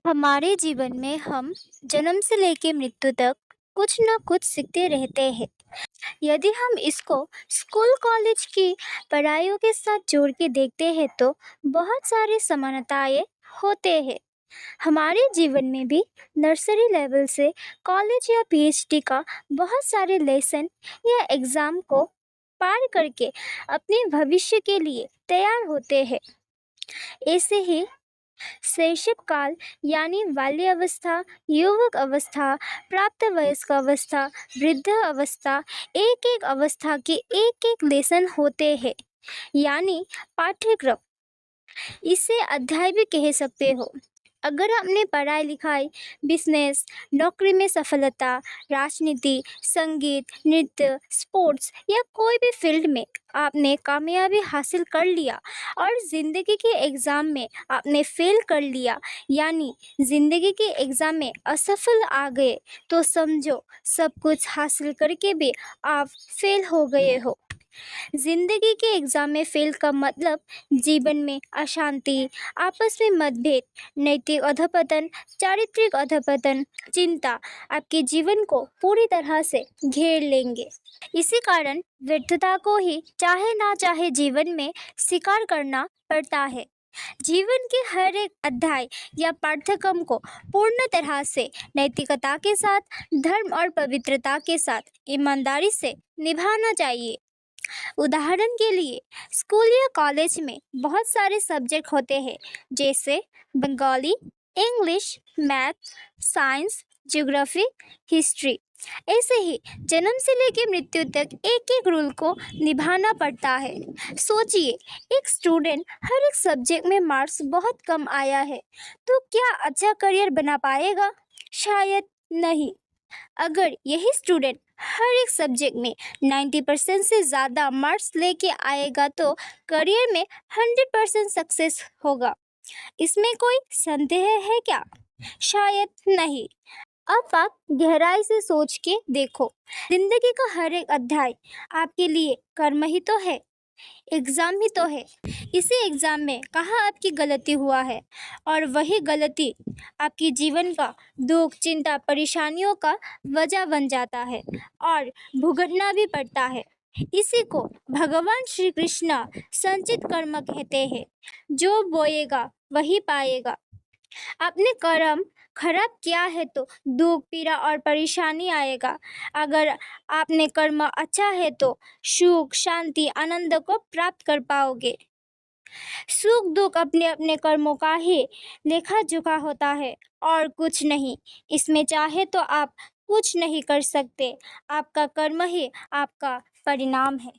हमारे जीवन में हम जन्म से लेके मृत्यु तक कुछ ना कुछ सीखते रहते हैं। यदि हम इसको स्कूल कॉलेज की पढ़ाइयों के साथ जोड़ के देखते हैं तो बहुत सारी समानताएं होते हैं। हमारे जीवन में भी नर्सरी लेवल से कॉलेज या पीएचडी का बहुत सारे लेसन या एग्ज़ाम को पार करके अपने भविष्य के लिए तैयार होते हैं। ऐसे ही शैशव काल यानी बाल्य अवस्था, युवक अवस्था, प्राप्त वयस्क अवस्था, वृद्ध अवस्था, एक एक अवस्था के एक एक लेसन होते हैं यानी पाठ्यक्रम। इसे अध्याय भी कह सकते हो। अगर आपने पढ़ाई लिखाई, बिजनेस, नौकरी में सफलता, राजनीति, संगीत, नृत्य, स्पोर्ट्स या कोई भी फील्ड में आपने कामयाबी हासिल कर लिया और ज़िंदगी के एग्ज़ाम में आपने फेल कर लिया यानी ज़िंदगी के एग्ज़ाम में असफल आ गए तो समझो सब कुछ हासिल करके भी आप फेल हो गए हो। जिंदगी के एग्जाम में फेल का मतलब जीवन में अशांति, आपस में मतभेद, नैतिक अधपतन, चारित्रिक अधपतन, चिंता आपके जीवन को पूरी तरह से घेर लेंगे। इसी कारण व्यर्थता को ही चाहे ना चाहे जीवन में स्वीकार करना पड़ता है। जीवन के हर एक अध्याय या पाठ्यक्रम को पूर्ण तरह से नैतिकता के साथ, धर्म और पवित्रता के साथ ईमानदारी से निभाना चाहिए। उदाहरण के लिए स्कूल या कॉलेज में बहुत सारे सब्जेक्ट होते हैं जैसे Bengali, English, math, science, geography, history. ऐसे ही जन्म से लेकर मृत्यु तक एक एक रूल को निभाना पड़ता है। सोचिए, एक स्टूडेंट हर एक सब्जेक्ट में मार्क्स बहुत कम आया है तो क्या अच्छा करियर बना पाएगा? शायद नहीं। अगर यही स्टूडेंट हर एक सब्जेक्ट में 90% से ज़्यादा मार्क्स लेके आएगा तो करियर में 100% सक्सेस होगा। इसमें कोई संदेह है क्या? शायद नहीं। अब आप गहराई से सोच के देखो, जिंदगी का हर एक अध्याय आपके लिए कर्म ही तो है, एग्ज़ाम ही तो है। इसी एग्ज़ाम में कहाँ आपकी गलती हुआ है और वही गलती आपकी जीवन का दुख, चिंता, परेशानियों का वजह बन जाता है और भुगतना भी पड़ता है। इसी को भगवान श्री कृष्ण संचित कर्म कहते हैं। जो बोएगा वही पाएगा। आपने कर्म खराब किया है तो दुख, पीड़ा और परेशानी आएगा। अगर आपने कर्म अच्छा है तो सुख, शांति, आनंद को प्राप्त कर पाओगे। सुख दुख अपने अपने कर्मों का ही लेखा जोखा होता है और कुछ नहीं। इसमें चाहे तो आप कुछ नहीं कर सकते। आपका कर्म ही आपका परिणाम है।